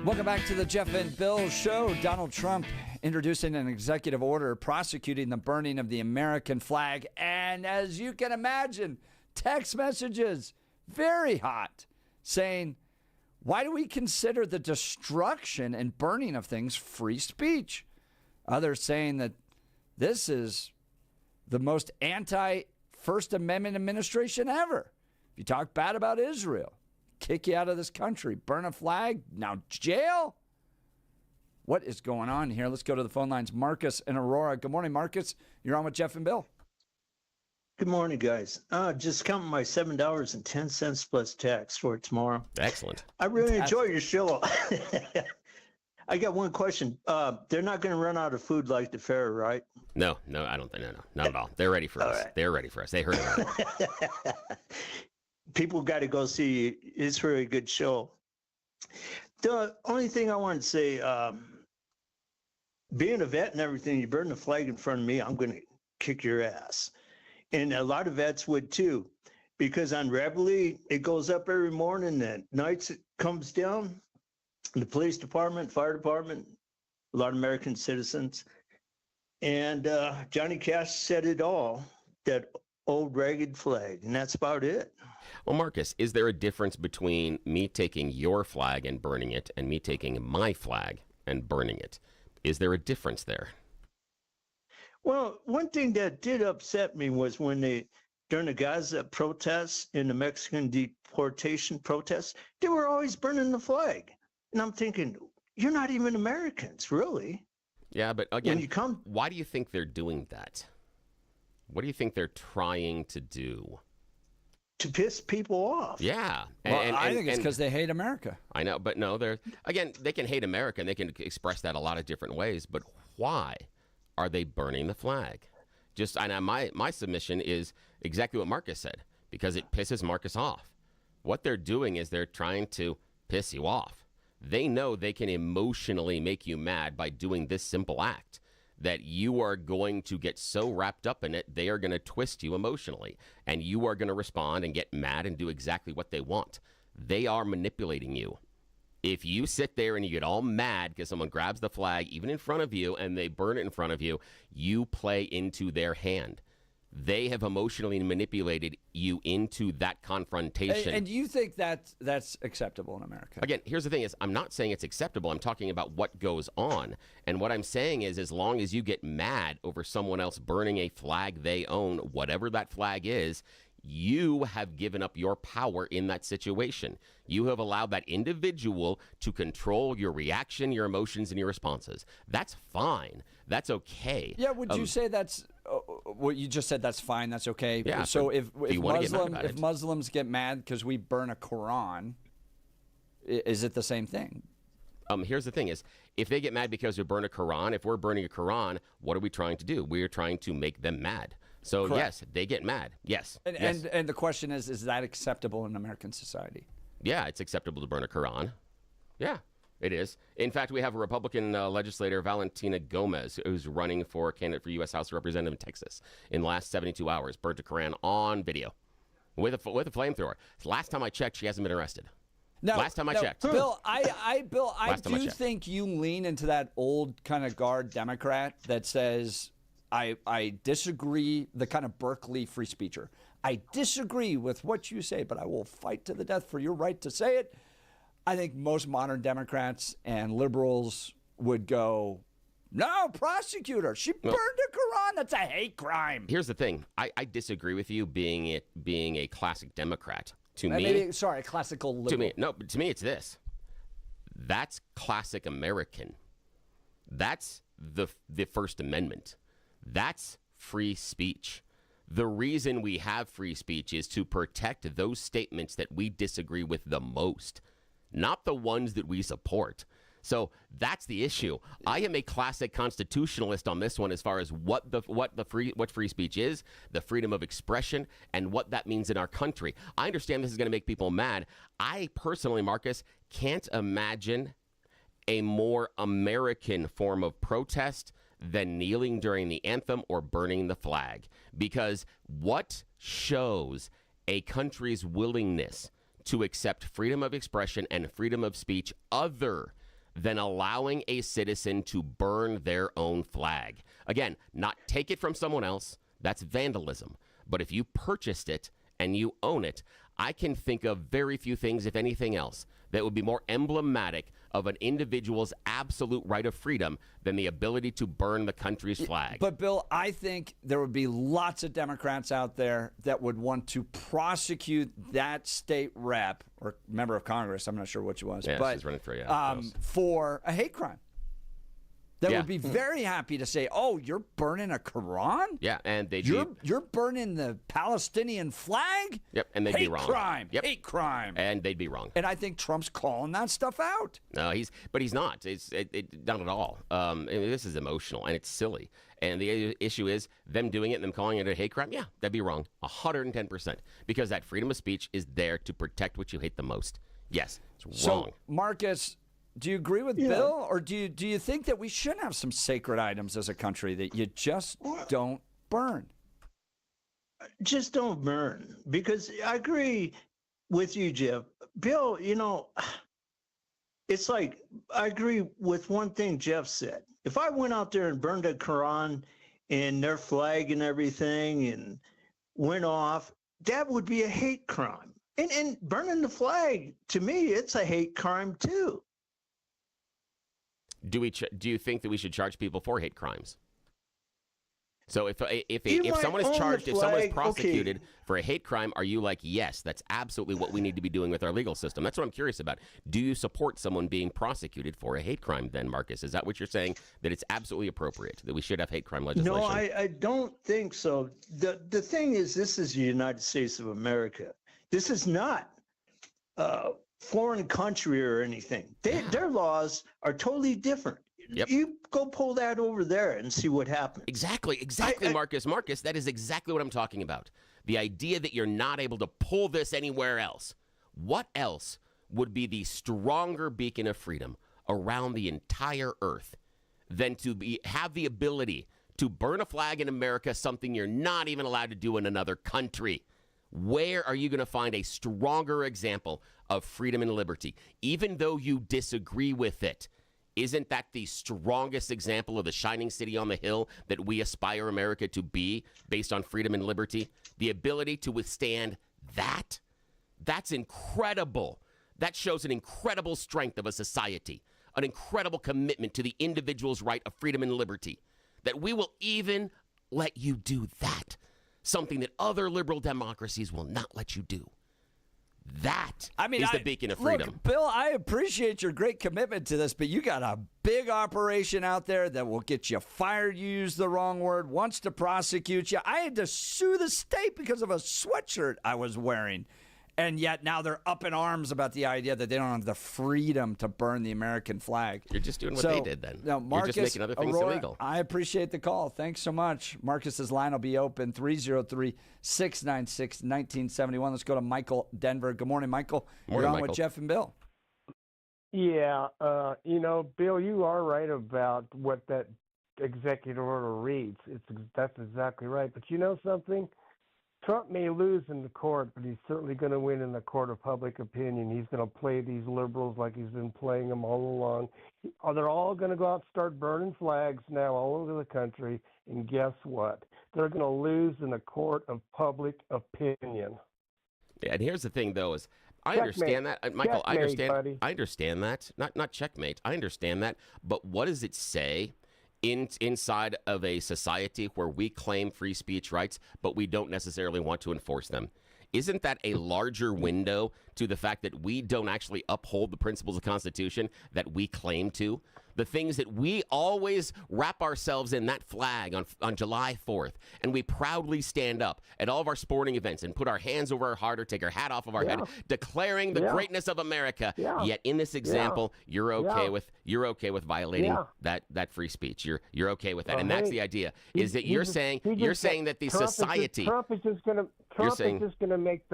S3: Welcome back to the Jeff and Bill Show. Donald Trump introducing an executive order prosecuting the burning of the American flag. And as you can imagine, text messages, very hot, saying, why do we consider the destruction and burning of things free speech? Others saying that this is the most anti-First Amendment administration ever. If you talk bad about Israel, kick you out of this country, burn a flag, now jail? What is going on here? Let's go to the phone lines. Marcus and Aurora. Good morning, Marcus. You're on with Jeff and Bill.
S13: Good morning, guys. Just counting my $7.10 plus tax for tomorrow.
S7: Excellent.
S13: I really enjoy your show. I got one question. They're not going to run out of food like the fair, right?
S7: No, I don't think. No, not at all. They're ready for us.
S13: Right.
S7: They're ready for us. They heard about it.
S13: People got to go see. It's a really good show. The only thing I want to say, being a vet and everything, you burn the flag in front of me, I'm going to kick your ass. And a lot of vets would too, because on Reveille, it goes up every morning, and nights it comes down. The police department, fire department, a lot of American citizens. And Johnny Cash said it all, that old ragged flag, and that's about it.
S7: Well, Marcus, is there a difference between me taking your flag and burning it and me taking my flag and burning it? Is there a difference there?
S13: Well, one thing that did upset me was when during the Gaza protests and the Mexican deportation protests, they were always burning the flag. And I'm thinking, you're not even Americans, really.
S7: Yeah, but again,
S13: when you come,
S7: why do you think they're doing that? What do you think they're trying to do?
S13: To piss people off.
S7: Yeah.
S3: Well, I think it's because they hate America.
S7: I know, but no, they can hate America and they can express that a lot of different ways, but why are they burning the flag? And my submission is exactly what Marcus said, because it pisses Marcus off. What they're doing is they're trying to piss you off. They know they can emotionally make you mad by doing this simple act, that you are going to get so wrapped up in it, they are going to twist you emotionally, and you are going to respond and get mad and do exactly what they want. They are manipulating you. If you sit there and you get all mad because someone grabs the flag, even in front of you, and they burn it in front of you, you play into their hand. They have emotionally manipulated you into that confrontation.
S3: And you think that's acceptable in America?
S7: Again, here's the thing is, I'm not saying it's acceptable. I'm talking about what goes on. And what I'm saying is, as long as you get mad over someone else burning a flag they own, whatever that flag is, you have given up your power in that situation. You have allowed that individual to control your reaction, your emotions, and your responses. That's fine. That's okay.
S3: Yeah, would you say that's what you just said? That's fine. That's okay.
S7: Yeah.
S3: So if
S7: if
S3: Muslims get mad because we burn a Quran, is it the same thing?
S7: Here's the thing is, if they get mad because we burn a Quran, if we're burning a Quran, what are we trying to do? We are trying to make them mad. So
S3: Correct.
S7: Yes, they get mad. Yes.
S3: And the question is that acceptable in American society?
S7: Yeah, it's acceptable to burn a Quran. Yeah, it is. In fact, we have a Republican legislator, Valentina Gomez, who's running for candidate for U.S. House of Representatives in Texas. In the last 72 hours, burnt a Quran on video with a flamethrower. Last time I checked, she hasn't been arrested. Last time I checked.
S3: Bill, I do think you lean into that old kind of guard Democrat that says, I disagree, the kind of Berkeley free speecher. I disagree with what you say, but I will fight to the death for your right to say it. I think most modern Democrats and liberals would go, no, prosecute her. She burned a Quran. That's a hate crime.
S7: Here's the thing. I disagree with you being a classic Democrat. To me,
S3: a classical liberal.
S7: To me, it's this. That's classic American. That's the First Amendment. That's free speech. The reason we have free speech is to protect those statements that we disagree with the most, not the ones that we support. So that's the issue. I am a classic constitutionalist on this one as far as what free speech is, the freedom of expression, and what that means in our country. I understand this is going to make people mad. I personally, Marcus, can't imagine a more American form of protest than kneeling during the anthem or burning the flag. Because what shows a country's willingness to accept freedom of expression and freedom of speech other than allowing a citizen to burn their own flag. Again, not take it from someone else. That's vandalism. But if you purchased it and you own it, I can think of very few things, if anything else, that would be more emblematic of an individual's absolute right of freedom than the ability to burn the country's flag.
S3: But, Bill, I think there would be lots of Democrats out there that would want to prosecute that state rep or member of Congress, I'm not sure which was,
S7: Yeah,
S3: but
S7: she's running for,
S3: for a hate crime. That would be very happy to say, oh, you're burning a Quran?
S7: Yeah, and
S3: you're burning the Palestinian flag?
S7: Yep, and they'd be wrong.
S3: Hate crime.
S7: Yep.
S3: Hate crime.
S7: And they'd be wrong.
S3: And I think Trump's calling that stuff out.
S7: No, he's not. It's not at all. This is emotional and it's silly. And the issue is them doing it and them calling it a hate crime. Yeah, that'd be wrong. 110%. Because that freedom of speech is there to protect what you hate the most. Yes, it's wrong.
S3: So, Marcus, do you agree with Bill, or do you think that we should have some sacred items as a country that you just don't burn?
S13: Just don't burn, because I agree with you, Jeff. Bill, it's like I agree with one thing Jeff said. If I went out there and burned a Quran and their flag and everything and went off, that would be a hate crime. And burning the flag, to me, it's a hate crime too.
S7: Do you think that we should charge people for hate crimes? So if someone is charged, if someone is prosecuted for a hate crime, are you like, yes, that's absolutely what we need to be doing with our legal system? That's what I'm curious about. Do you support someone being prosecuted for a hate crime then, Marcus? Is that what you're saying, that it's absolutely appropriate, that we should have hate crime legislation?
S13: No, I don't think so. The thing is, this is the United States of America. This is not foreign country or anything. Their laws are totally different.
S7: Yep.
S13: You go pull that over there and see what happens.
S7: Exactly, Marcus. Marcus, that is exactly what I'm talking about. The idea that you're not able to pull this anywhere else. What else would be the stronger beacon of freedom around the entire earth than to have the ability to burn a flag in America, something you're not even allowed to do in another country? Where are you going to find a stronger example of freedom and liberty? Even though you disagree with it, isn't that the strongest example of the shining city on the hill that we aspire America to be based on freedom and liberty? The ability to withstand that? That's incredible. That shows an incredible strength of a society, an incredible commitment to the individual's right of freedom and liberty, that we will even let you do that. Something that other liberal democracies will not let you do. That is the beacon of freedom.
S3: Look, Bill, I appreciate your great commitment to this, but you got a big operation out there that will get you fired. You used the wrong word, wants to prosecute you. I had to sue the state because of a sweatshirt I was wearing. And yet now they're up in arms about the idea that they don't have the freedom to burn the American flag.
S7: You're just doing what they did then.
S3: No, Marcus,
S7: you're just making other things illegal.
S3: I appreciate the call. Thanks so much. Marcus's line will be open, 303-696-1971. Let's go to Michael, Denver. Good morning, Michael.
S7: Morning,
S3: You're on
S7: Michael.
S3: with Jeff and Bill.
S14: Yeah, Bill, you are right about what that executive order reads. That's exactly right. But you know something? Trump may lose in the court, but he's certainly going to win in the court of public opinion. He's going to play these liberals like he's been playing them all along. They're all going to go out and start burning flags now all over the country. And guess what? They're going to lose in the court of public opinion.
S7: Yeah, and here's the thing, though, is I understand that, Michael.
S14: Checkmate,
S7: I understand that. Not checkmate. I understand that. But what does it say inside of a society where we claim free speech rights, but we don't necessarily want to enforce them? Isn't that a larger window to the fact that we don't actually uphold the principles of the Constitution that we claim to? The things that we always wrap ourselves in, that flag on July 4th, and we proudly stand up at all of our sporting events and put our hands over our heart or take our hat off of our head, declaring the greatness of America. Yet in this example, you're okay with violating that free speech. You're okay with that, and that's the idea. Is that you're saying that the society
S14: Trump is just going to make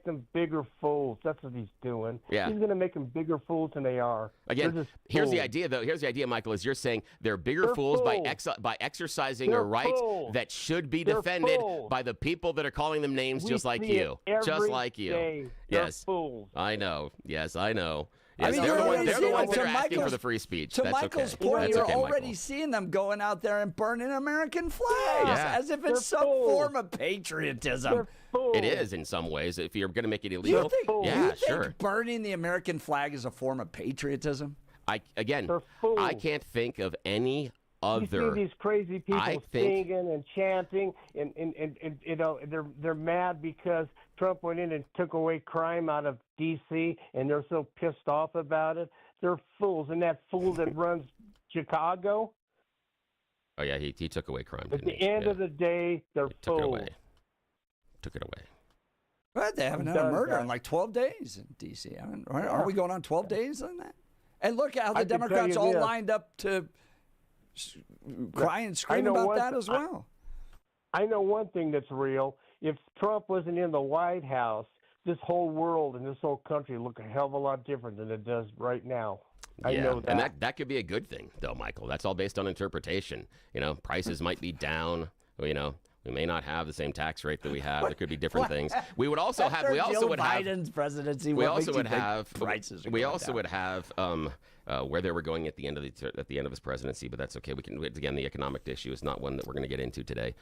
S14: them bigger fools. That's what he's doing.
S7: Yeah.
S14: He's going to make them bigger fools than they are.
S7: Again, here's the idea, though. Here's the idea, Michael, is you're saying they're bigger fools by exercising a right that should be defended by the people that are calling them names just like you. Just like you.
S14: Day.
S7: Yes.
S14: Fools.
S7: I know. Yes, I know. Yes, they're the ones that are asking for the free speech.
S3: To
S7: That's
S3: Michael's
S7: okay.
S3: point,
S7: That's
S3: you're
S7: okay,
S3: already
S7: Michael.
S3: seeing them going out there and burning American flags
S7: Yeah.
S3: as if it's some form of patriotism.
S7: It is in some ways. If you're going to make it illegal,
S3: you think
S7: sure.
S3: burning the American flag is a form of patriotism?
S7: I can't think of any
S14: You see
S7: other.
S14: these crazy people
S7: I think-
S14: singing and chanting, and you know they're mad because Trump went in and took away crime out of D.C. and they're so pissed off about it. They're fools, and that fool that runs Chicago.
S7: Oh yeah, he took away crime.
S14: At the end of the day, they're
S7: took it
S14: fools.
S7: away. Took it away.
S3: Well, they haven't had a murder in like 12 days in D.C. Aren't we going on 12 days on that? And look how the
S14: I can tell
S3: Democrats
S14: you
S3: all
S14: this.
S3: lined up to cry and scream about that as well.
S14: I know one thing that's real. If Trump wasn't in the White House, this whole world and this whole country would look a hell of a lot different than it does right now. I know that.
S7: And that could be a good thing, though, Michael. That's all based on interpretation. You know, prices might be down. You know, we may not have the same tax rate that we have. There could be different things. We would also have. We also would have
S3: Biden's presidency.
S7: We
S3: what
S7: also
S3: makes
S7: would
S3: you think
S7: have.
S3: prices. are
S7: We
S3: going
S7: also
S3: down?
S7: would have where they were going at the end of his presidency, but that's okay. We can again, the economic issue is not one that we're going to get into today.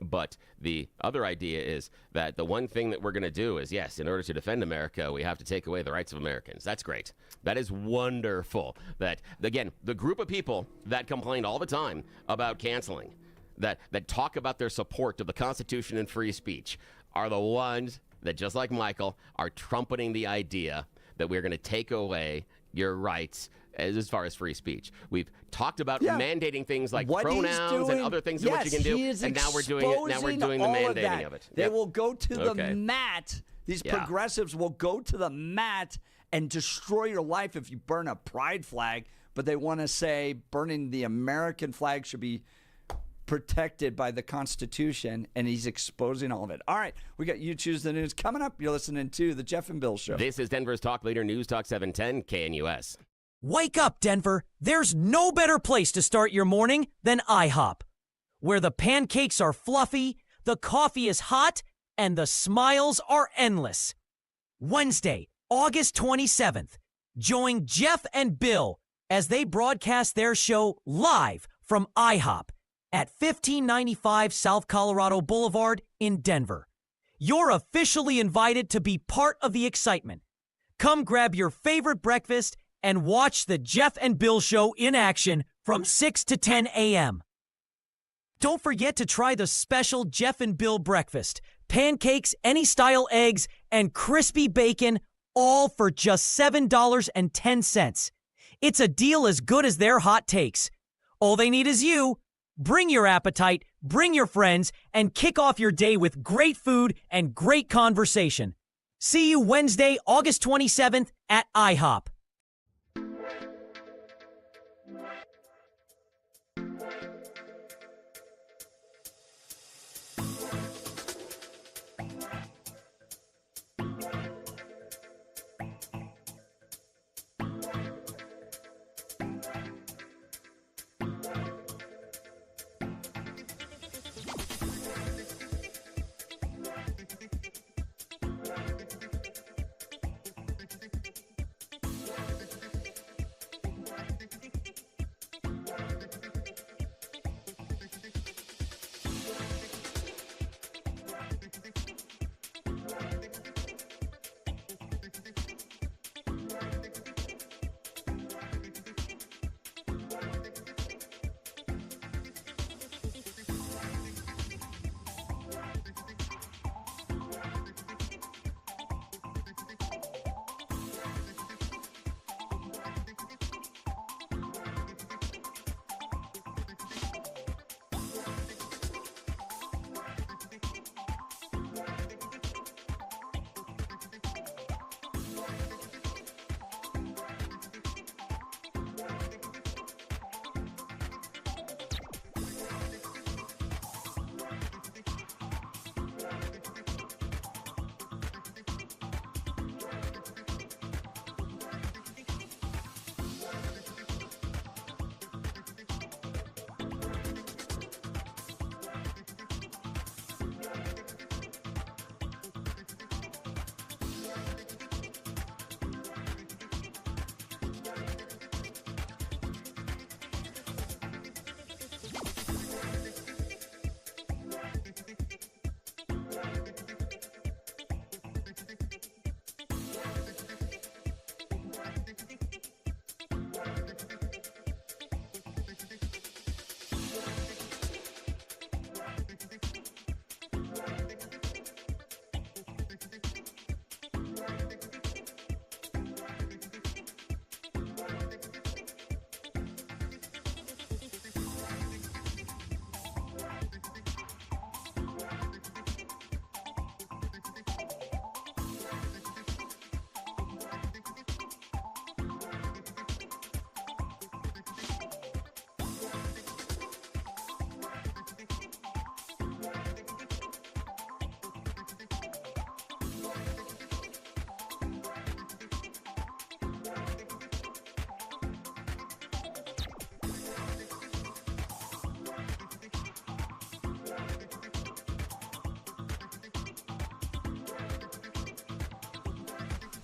S7: But the other idea is that the one thing that we're going to do is, yes, in order to defend America, we have to take away the rights of Americans. That's great. That is wonderful. That again, the group of people that complained all the time about canceling, that talk about their support of the Constitution and free speech, are the ones that, just like Michael, are trumpeting the idea that we're going to take away your rights as far as free speech. We've talked about mandating things like
S3: What he's
S7: pronouns and other things in which you can do,
S3: he is
S7: and now we're doing it. Now we're doing the
S3: exposing all
S7: mandating
S3: that.
S7: of it.
S3: They
S7: Yep.
S3: will go to
S7: Okay.
S3: the mat. These
S7: Yeah.
S3: progressives will go to the mat and destroy your life if you burn a pride flag. But they want to say burning the American flag should be protected by the Constitution, and he's exposing all of it. All right, we got You Choose the News coming up. You're listening to The Jeff and Bill Show.
S7: This is Denver's talk leader, News Talk 710 KNUS.
S15: Wake up, Denver. There's no better place to start your morning than IHOP, where the pancakes are fluffy, the coffee is hot, and the smiles are endless. Wednesday, August 27th, join Jeff and Bill as they broadcast their show live from IHOP at 1595 South Colorado Boulevard in Denver. You're officially invited to be part of the excitement. Come grab your favorite breakfast and watch the Jeff and Bill Show in action from 6 to 10 a.m. Don't forget to try the special Jeff and Bill breakfast. Pancakes, any style eggs, and crispy bacon, all for just $7.10. It's a deal as good as their hot takes. All they need is you. Bring your appetite, bring your friends, and kick off your day with great food and great conversation. See you Wednesday, August 27th at IHOP.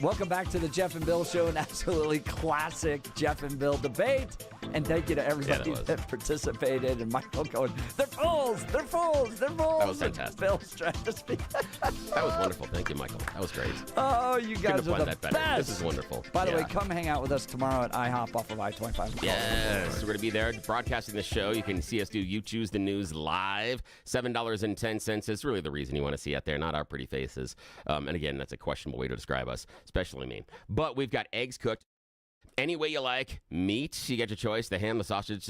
S3: Welcome back to the Jeff and Bill Show, an absolutely classic Jeff and Bill debate. And thank you to everybody that participated. And Michael going, they're fools, they're fools, they're fools.
S7: That was fantastic.
S3: Bill's trying to speak.
S7: That was wonderful. Thank you, Michael. That was great.
S3: Oh, you guys
S7: Couldn't have
S3: are
S7: planned
S3: the
S7: that better.
S3: best.
S7: This is wonderful.
S3: By the way, come hang out with us tomorrow at IHOP off of I-25.
S7: Yes, we're going to be there broadcasting the show. You can see us do You Choose the News live. $7.10 is really the reason you want to see out there, not our pretty faces. And again, that's a questionable way to describe us, especially me. But we've got eggs cooked any way you like. Meat, you get your choice. The ham, the sausage,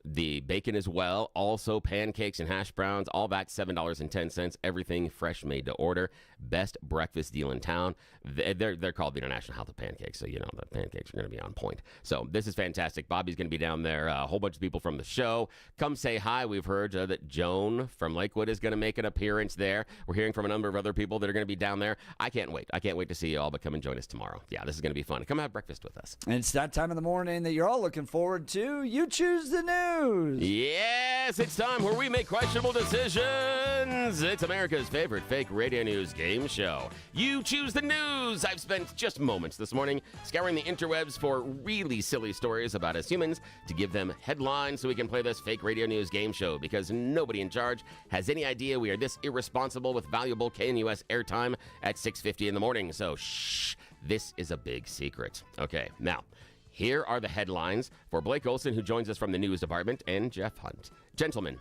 S7: the bacon as well. Also pancakes and hash browns. All that $7.10. Everything fresh, made to order. Best breakfast deal in town. They're called the International House of Pancakes, so you know the pancakes are going to be on point. So this is fantastic. Bobby's going to be down there. A whole bunch of people from the show. Come say hi. We've heard that Joan from Lakewood is going to make an appearance there. We're hearing from a number of other people that are going to be down there. I can't wait. I can't wait to see you all, but come and join us tomorrow. Yeah, this is going to be fun. Come have breakfast with us.
S3: And it's that time of the morning that you're all looking forward to. You choose the news.
S7: Yes, it's time where we make questionable decisions. It's America's favorite fake radio news game show. You choose the news. I've spent just moments this morning scouring the interwebs for really silly stories about us humans to give them headlines so we can play this fake radio news game show because nobody in charge has any idea we are this irresponsible with valuable KNUS airtime at 6:50 in the morning. So shh, this is a big secret. Okay, now, here are the headlines for Blake Olson, who joins us from the news department, and Jeff Hunt. Gentlemen,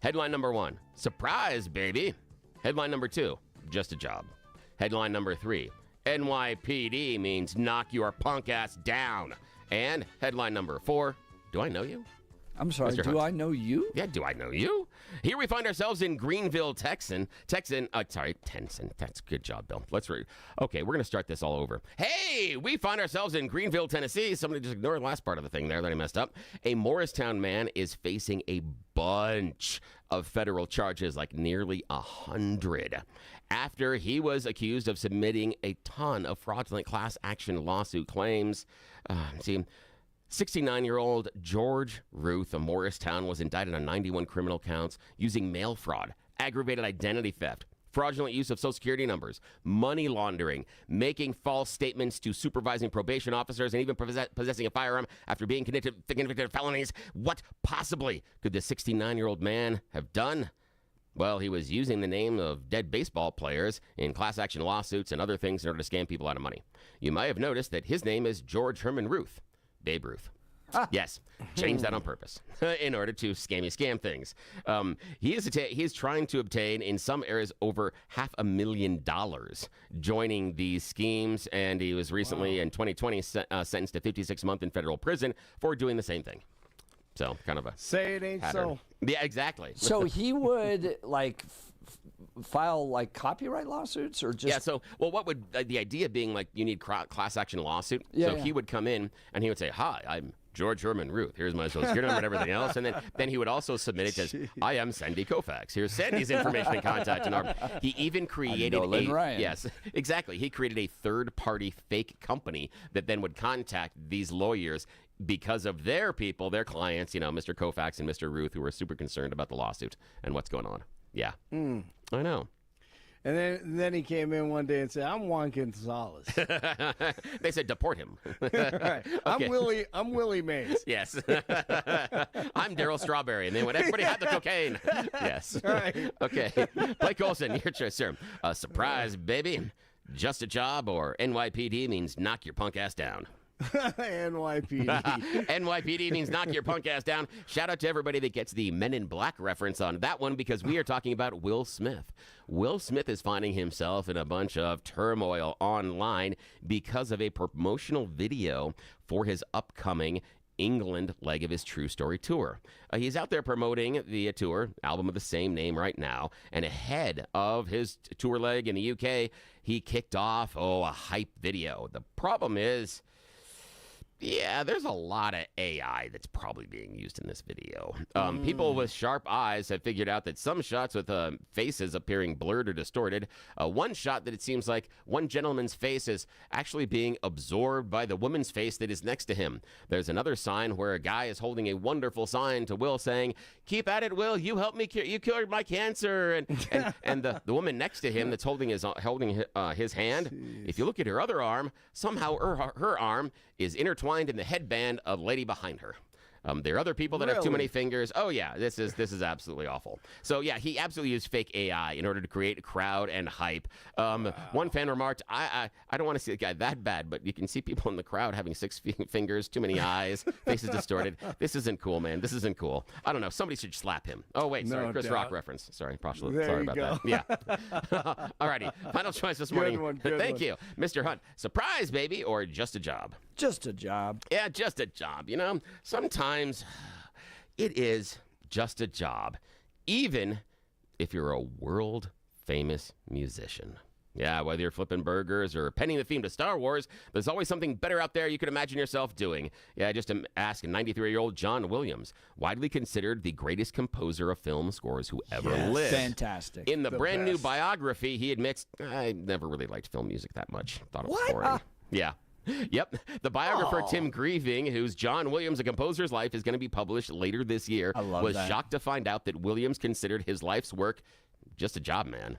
S7: headline number 1, surprise, baby. Headline number 2, just a job. Headline number 3, NYPD means knock your punk ass down. And headline number 4, do I know you?
S3: I'm sorry,
S7: Mr.
S3: do
S7: Hunt.
S3: I know you?
S7: Yeah, do I know you? Here we find ourselves in Greenville, Texan. Tenson. That's good job, Bill. Okay, we're going to start this all over. Hey, we find ourselves in Greenville, Tennessee. Somebody just ignored the last part of the thing there that I messed up. A Morristown man is facing a bunch of federal charges, like nearly 100, after he was accused of submitting a ton of fraudulent class action lawsuit claims. 69-year-old George Ruth of Morristown was indicted on 91 criminal counts using mail fraud, aggravated identity theft, fraudulent use of Social Security numbers, money laundering, making false statements to supervising probation officers, and even possessing a firearm after being convicted of felonies. What possibly could the 69-year-old man have done? Well, he was using the name of dead baseball players in class action lawsuits and other things in order to scam people out of money. You might have noticed that his name is George Herman Ruth. Babe Ruth. Yes, change that on purpose in order to scam things. He is trying to obtain, in some areas, over $500,000 joining these schemes, and he was recently, in 2020, sentenced to 56 months in federal prison for doing the same thing. So, kind of a
S4: say it ain't
S7: pattern.
S4: so.
S7: Yeah, exactly.
S3: So he would, file, copyright lawsuits or just...
S7: Yeah, so, what would the idea being, you need class action lawsuit?
S3: Yeah,
S7: so he would come in, and he would say, hi, I'm George Herman Ruth. Here's my Social Security number and everything else. And then he would also submit it as, I am Sandy Koufax. Here's Sandy's information and contact. And he even created
S3: Ryan.
S7: Yes, exactly. He created a third-party fake company that then would contact these lawyers because of their people, their clients, Mr. Koufax and Mr. Ruth, who were super concerned about the lawsuit and what's going on. Yeah. I know.
S4: And then he came in one day and said, I'm Juan Gonzalez.
S7: They said, deport him.
S4: Right.
S7: Okay.
S4: I'm Willie Mays.
S7: Yes. I'm Daryl Strawberry. And then when everybody had the cocaine. Yes.
S4: Right.
S7: Okay. Blake Olson, your choice, sir. Surprise, baby. Just a job, or NYPD means knock your punk ass down.
S4: NYPD.
S7: NYPD means knock your punk ass down. Shout out to everybody that gets the Men in Black reference on that one, because we are talking about Will Smith. Will Smith is finding himself in a bunch of turmoil online because of a promotional video for his upcoming England leg of his True Story tour. He's out there promoting the tour, album of the same name right now, and ahead of his tour leg in the UK, he kicked off, a hype video. The problem is, Yeah, there's a lot of AI that's probably being used in this video. People with sharp eyes have figured out that some shots with faces appearing blurred or distorted. One shot that it seems like one gentleman's face is actually being absorbed by the woman's face that is next to him. There's another sign where a guy is holding a wonderful sign to Will saying, "Keep at it, Will. You helped me. You cured my cancer." And the woman next to him that's holding his hand. Jeez. If you look at her other arm, somehow her arm is intertwined in the headband of the lady behind her. There are other people that have too many fingers. Oh yeah, this is absolutely awful. So yeah, he absolutely used fake AI in order to create a crowd and hype. One fan remarked, I don't want to see a guy that bad, but you can see people in the crowd having 6 fingers, too many eyes, faces distorted. This isn't cool, man. This isn't cool. I don't know. Somebody should slap him. Oh wait, sorry, Chris Rock reference. Sorry, sorry about that. Yeah. Alrighty, final choice this morning. Thank you, Mr. Hunt. Surprise, baby, or just a job?
S3: Just a job.
S7: Yeah, just a job. You know, sometimes it is just a job, even if you're a world famous musician. Yeah, whether you're flipping burgers or penning the theme to Star Wars, there's always something better out there you could imagine yourself doing. Yeah, just ask 93-year-old John Williams, widely considered the greatest composer of film scores who ever lived.
S3: Fantastic.
S7: In the brand new biography, he admits, I never really liked film music that much. Thought it was boring. Yeah. Yep. The biographer Tim Grieving, whose John Williams, a composer's life, is going to be published later this year, was shocked to find out that Williams considered his life's work just a job, man.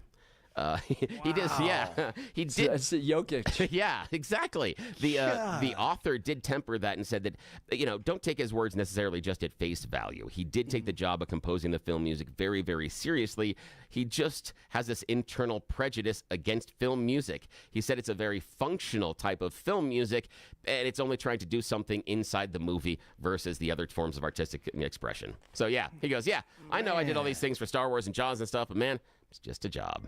S7: He does, yeah. He did.
S3: It's Jokic.
S7: Yeah, exactly. The author did temper that and said that, don't take his words necessarily just at face value. He did take the job of composing the film music very, very seriously. He just has this internal prejudice against film music. He said it's a very functional type of film music, and it's only trying to do something inside the movie versus the other forms of artistic expression. So, yeah, he goes, I know I did all these things for Star Wars and Jaws and stuff, but, man, it's just a job.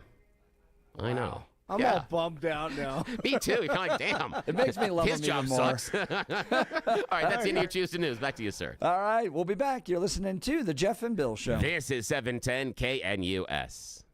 S7: I know.
S4: I'm all bummed out now.
S7: Me too. You're kind of like, damn.
S3: It makes me love
S7: his
S3: him
S7: job
S3: even more.
S7: sucks. All right, that's the end of your Tuesday News. Back to you, sir.
S3: All right, we'll be back. You're listening to The Jeff and Bill Show.
S7: This is 710 KNUS.